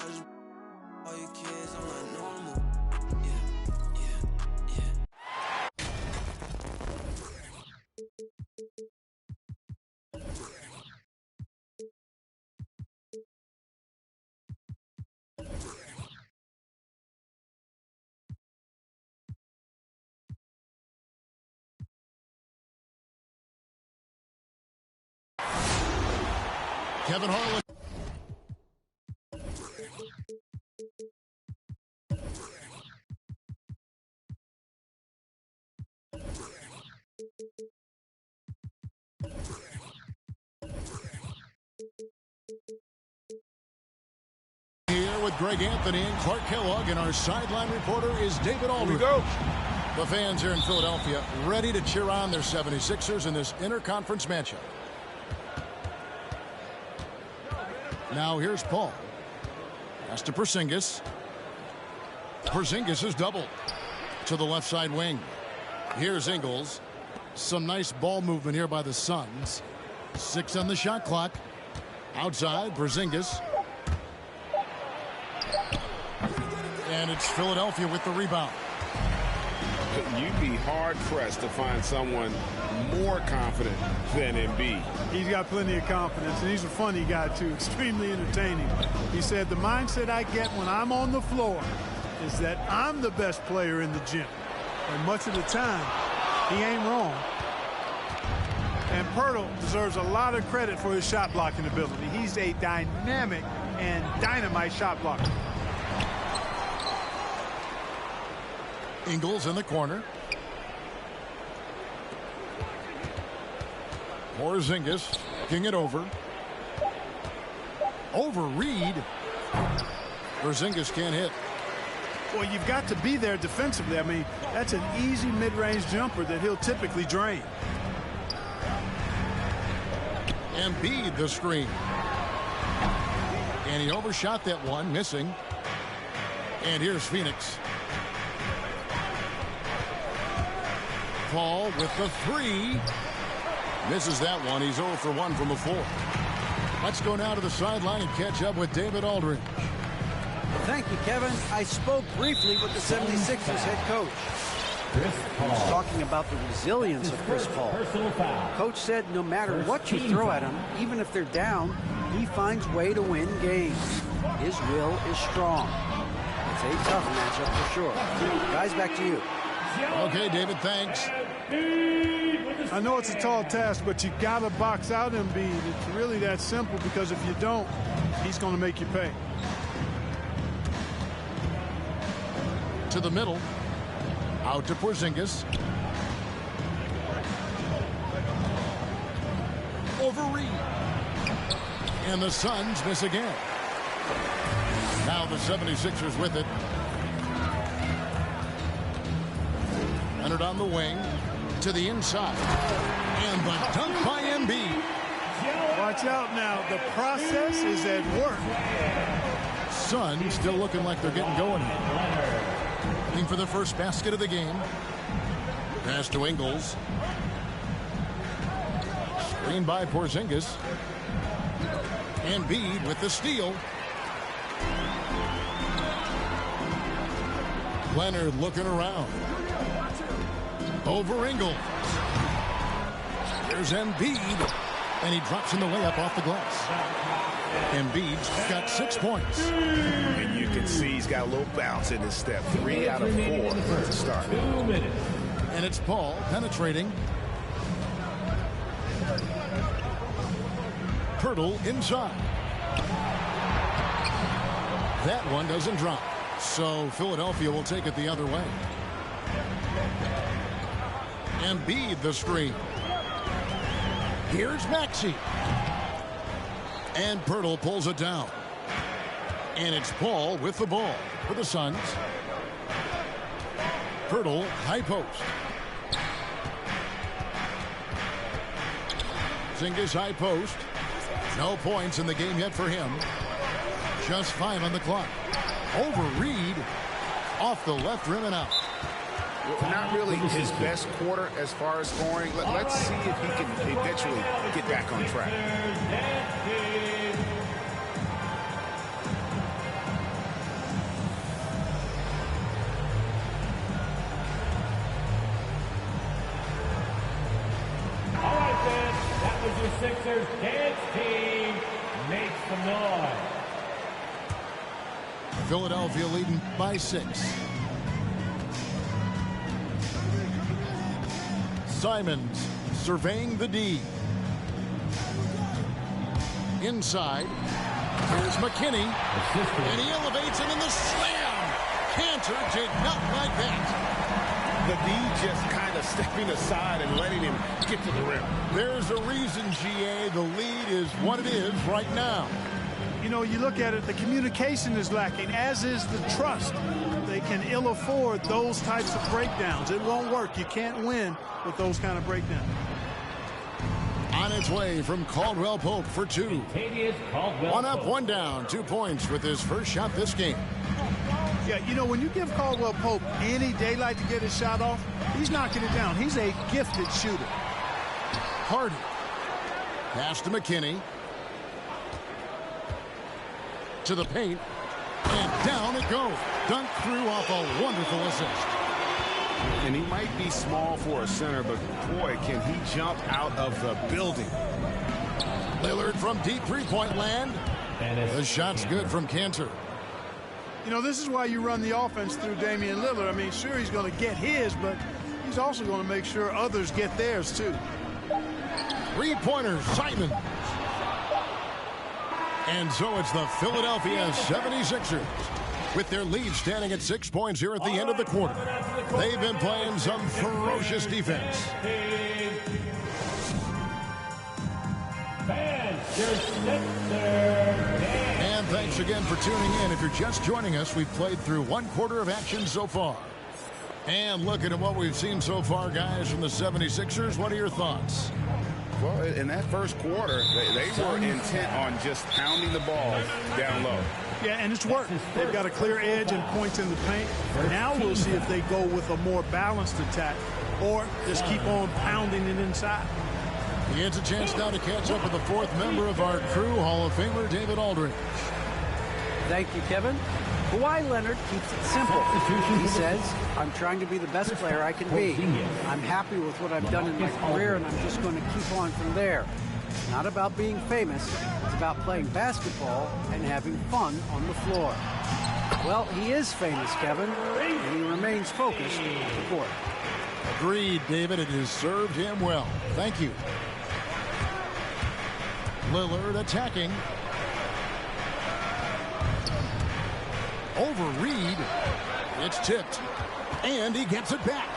All you kids, I'm not normal. Yeah. Kevin Harlan. Here with Greg Anthony and Clark Kellogg, and our sideline reporter is David Aldridge. Here we go. The fans here in Philadelphia ready to cheer on their 76ers in this interconference matchup. Now here's Paul. Pass to Porzingis. Porzingis is doubled to the left side wing. Here's Ingles. Some nice ball movement here by the Suns. 6 on the shot clock. Outside, Porzingis. And it's Philadelphia with the rebound. You'd be hard-pressed to find someone more confident than Embiid. He's got plenty of confidence, and he's a funny guy, too. Extremely entertaining. He said, the mindset I get when I'm on the floor is that I'm the best player in the gym. And much of the time, he ain't wrong. And Pirtle deserves a lot of credit for his shot blocking ability. He's a dynamic and dynamite shot blocker. Ingles in the corner. Porzingis kicking it over. Over Reed. Porzingis can't hit. Well, you've got to be there defensively. I mean, that's an easy mid-range jumper that he'll typically drain. Embiid the screen. And he overshot that one, missing. And here's Phoenix. Paul with the 3. Misses that one. He's 0 for 1 from the floor. Let's go now to the sideline and catch up with David Aldridge. Thank you, Kevin. I spoke briefly with the 76ers head coach. He was talking about the resilience of Chris Paul. Coach said no matter what you throw at him, even if they're down, he finds way to win games. His will is strong. It's a tough matchup for sure. Guys, back to you. Okay, David, thanks. I know it's a tall task, but you got to box out Embiid. It's really that simple, because if you don't, he's going to make you pay. To the middle. Out to Porzingis. Over Reed. And the Suns miss again. Now the 76ers with it. Leonard on the wing. To the inside. And the dunk by Embiid. Watch out now. The process is at work. Suns still looking like they're getting going here. Looking for the first basket of the game. Pass to Ingles. Screen by Porzingis. Embiid with the steal. Leonard looking around. Over Ingles. There's Embiid. And he drops in the layup off the glass. Embiid's got 6 points. And you can see he's got a little bounce in his step. 3 out of 4 to start. And it's Paul penetrating. Pirtle inside. That one doesn't drop. So Philadelphia will take it the other way. Embiid the screen. Here's Maxey. And Pirtle pulls it down. And it's Paul with the ball for the Suns. Pirtle, high post. Porzingis high post. No points in the game yet for him. Just 5 on the clock. Over Reed. Off the left rim and out. Not really his best quarter as far as scoring. Let's see if he can eventually get back on track. Sixers dance team, make some noise. Philadelphia leading by 6. Simons surveying the D. Inside. Here's McKinney. And he elevates it in the slam. Cantor did not like that. The D just kind of stepping aside and letting him get to the rim. There's a reason, GA, the lead is what it is right now. You know, you look at it, the communication is lacking, as is the trust. They can ill afford those types of breakdowns. It won't work. You can't win with those kind of breakdowns. On its way from Caldwell Pope for 2. One up, one down, 2 points with his first shot this game. Yeah, you know, when you give Caldwell Pope any daylight to get his shot off, he's knocking it down. He's a gifted shooter. Hardy. Pass to McKinney. To the paint. And down it goes. Dunked through off a wonderful assist. And he might be small for a center, but boy, can he jump out of the building. Lillard from deep three-point land. The shot's good from Cantor. You know, this is why you run the offense through Damian Lillard. I mean, sure, he's going to get his, but he's also going to make sure others get theirs, too. Three-pointer, Simon. And so it's the Philadelphia 76ers with their lead standing at 6 points here at the end of the quarter. They've been playing some ferocious defense. And thanks again for tuning in. If you're just joining us, we've played through 1 quarter of action so far. And looking at what we've seen so far, guys, from the 76ers, what are your thoughts? Well, in that first quarter, they were intent on just pounding the ball down low. Yeah, and it's worked. They've got a clear edge and points in the paint. Now we'll see if they go with a more balanced attack or just keep on pounding it inside. He gets a chance now to catch up with the 4th member of our crew, Hall of Famer David Aldridge. Thank you, Kevin. Kawhi Leonard keeps it simple. He says, I'm trying to be the best player I can be. I'm happy with what I've done in my career, and I'm just going to keep on from there. It's not about being famous. It's about playing basketball and having fun on the floor. Well, he is famous, Kevin, and he remains focused on the court. Agreed, David. It has served him well. Thank you. Lillard attacking. Over Reed. It's tipped. And he gets it back.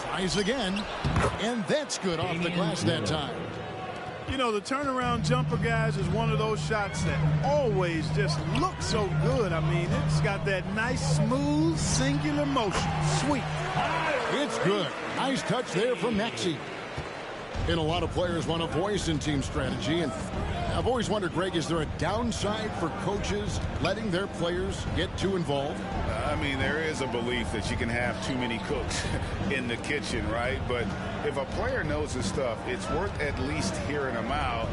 Tries again. And that's good off the glass that time. You know, the turnaround jumper, guys, is one of those shots that always just looks so good. I mean, it's got that nice, smooth, singular motion. Sweet. It's good. Nice touch there from Maxey. And a lot of players want a voice in team strategy. And I've always wondered, Greg, is there a downside for coaches letting their players get too involved? I mean, there is a belief that you can have too many cooks in the kitchen, right? But if a player knows his stuff, it's worth at least hearing him out,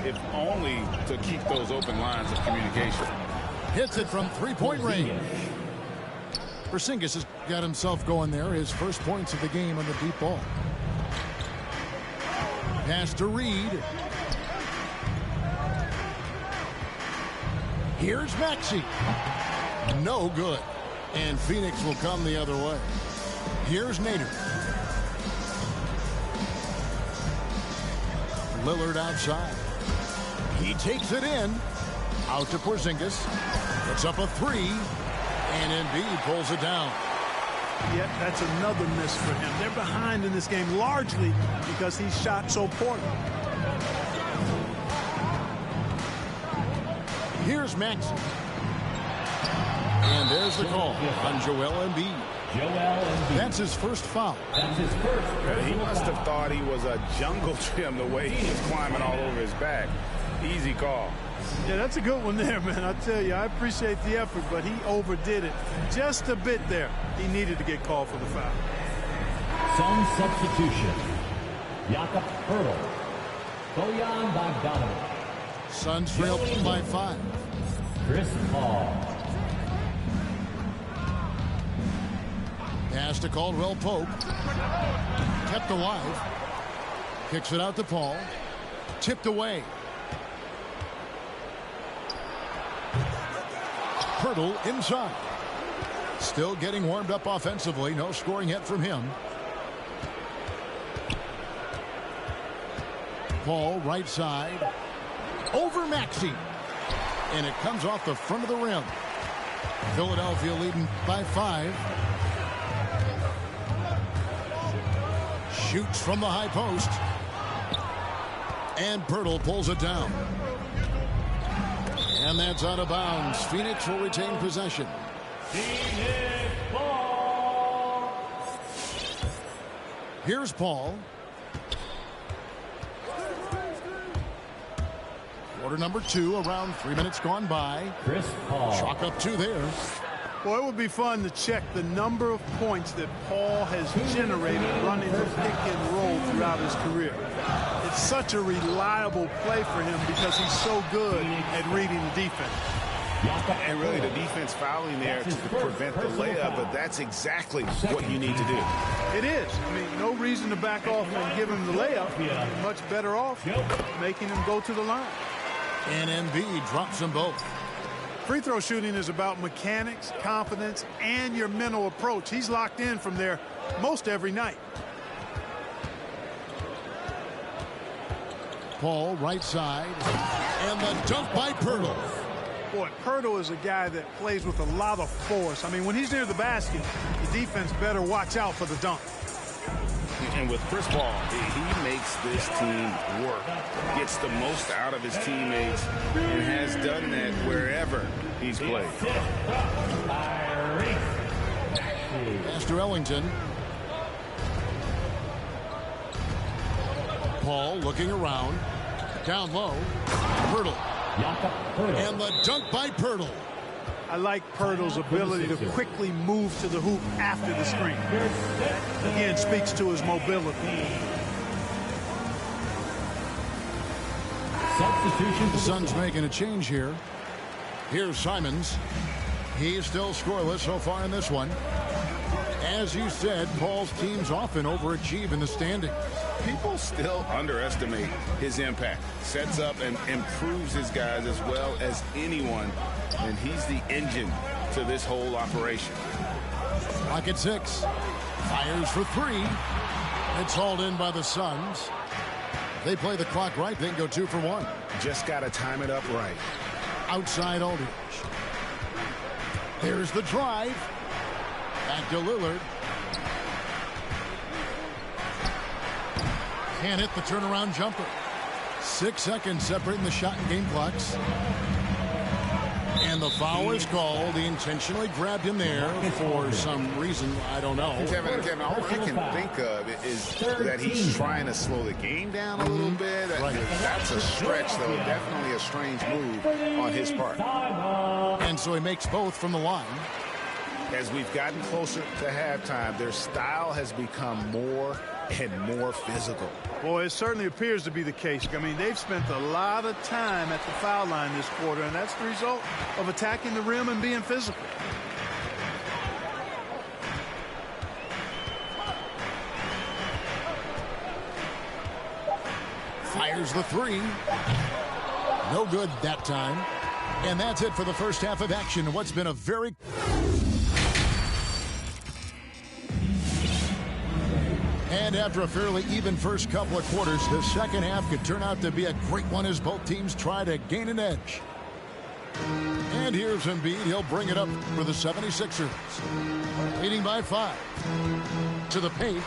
if only to keep those open lines of communication. Hits it from three-point range. Porzingis has got himself going there. His first points of the game on the deep ball. Pass to Reed. Here's Maxey. No good. And Phoenix will come the other way. Here's Nader. Lillard outside. He takes it in. Out to Porzingis. Puts up a 3. And Embiid pulls it down. Yep, that's another miss for him. They're behind in this game largely because he shot so poorly. Here's Maxey. And there's the call on Joel Embiid. That's his first foul. He must have thought he was a jungle gym the way he was climbing all over his back. Easy call. Yeah, that's a good one there, man. I tell you, I appreciate the effort, but he overdid it just a bit there. He needed to get called for the foul. Some substitution. Jakob Hurtle. Bojan Bogdanovic. Suns trail by 5. Chris Paul. Pass to Caldwell Pope. Kept alive. Kicks it out to Paul. Tipped away. Hurdle inside. Still getting warmed up offensively. No scoring yet from him. Paul, right side. Over Maxey. And it comes off the front of the rim. Philadelphia leading by 5. Shoots from the high post. And Pirtle pulls it down. And that's out of bounds. Phoenix will retain possession. Phoenix ball. Here's Paul. Quarter number 2, around 3 minutes gone by. Chris Paul. Chalk up 2 there. Well, it would be fun to check the number of points that Paul has generated running the pick and roll throughout his career. It's such a reliable play for him because he's so good at reading the defense. And really the defense fouling there to prevent the layup, but that's exactly what you need to do. It is. I mean, no reason to back off and give him the layup. You're much better off making him go to the line. And Embiid drops them both. Free throw shooting is about mechanics, confidence, and your mental approach. He's locked in from there most every night. Paul, right side. And the dunk by Pirtle. Boy, Pirtle is a guy that plays with a lot of force. I mean, when he's near the basket, the defense better watch out for the dunk. And with Chris Paul, he makes this team work, gets the most out of his teammates, and has done that wherever he's played. Master Ellington. Paul looking around. Down low. Pirtle. And the dunk by Pirtle. I like Pirtle's ability to quickly move to the hoop after the screen. Again, speaks to his mobility. Substitution. The Suns making a change here. Here's Simons. He's still scoreless so far in this one. As you said, Paul's teams often overachieve in the standings. People still underestimate his impact. Sets up and improves his guys as well as anyone, and he's the engine to this whole operation. Clock at 6. Fires for 3. It's hauled in by the Suns. They play the clock right, then go 2 for 1. Just got to time it up right. Outside Aldridge. There's the drive. Back to Lillard. Can't hit the turnaround jumper. 6 seconds separating the shot and game clocks. And the foul is called. He intentionally grabbed him there for some reason. I don't know. Kevin, all I can think of is that he's trying to slow the game down a little bit. Right. That's a stretch, though. Definitely a strange move on his part. And so he makes both from the line. As we've gotten closer to halftime, their style has become more and more physical. Boy, it certainly appears to be the case. I mean, they've spent a lot of time at the foul line this quarter, and that's the result of attacking the rim and being physical. Fires the 3. No good that time. And that's it for the first half of action. What's been a very... And after a fairly even first couple of quarters, the second half could turn out to be a great one as both teams try to gain an edge. And here's Embiid. He'll bring it up for the 76ers. Leading by 5. To the paint.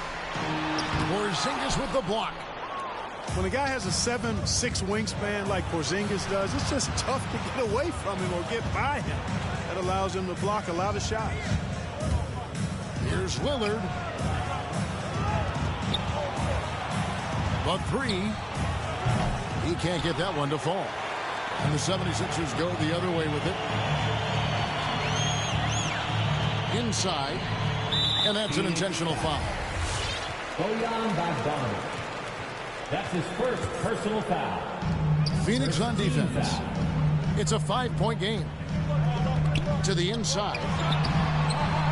Porzingis with the block. When a guy has a 7'6" wingspan like Porzingis does, it's just tough to get away from him or get by him. That allows him to block a lot of shots. Here's Lillard. But 3. He can't get that one to fall. And the 76ers go the other way with it. Inside. And that's an intentional foul. Bojan Bogdanovic. That's his first personal foul. Phoenix on defense. It's a 5-point game. To the inside.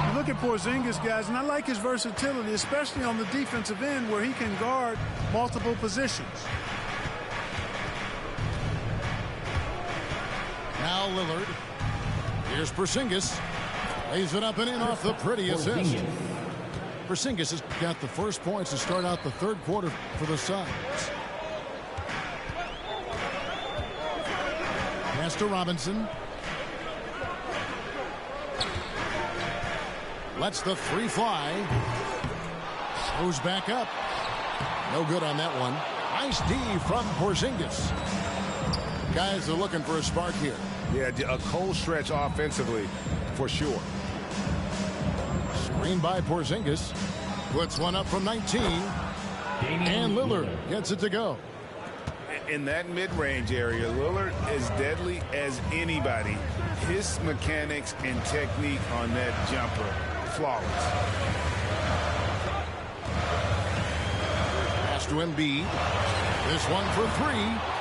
You look at Porzingis, guys, and I like his versatility, especially on the defensive end where he can guard multiple positions. Now Lillard. Here's Porzingis. Lays it up and in off the pretty assist. Porzingis has got the first points to start out the third quarter for the Suns. Pass to Robinson. Lets the three fly. Goes back up. No good on that one. Nice D from Porzingis. Guys are looking for a spark here. Yeah, a cold stretch offensively for sure. Screen by Porzingis. Puts one up from 19. And Lillard gets it to go. In that mid-range area, Lillard is deadly as anybody. His mechanics and technique on that jumper, flawless. Pass to Embiid. This one for three.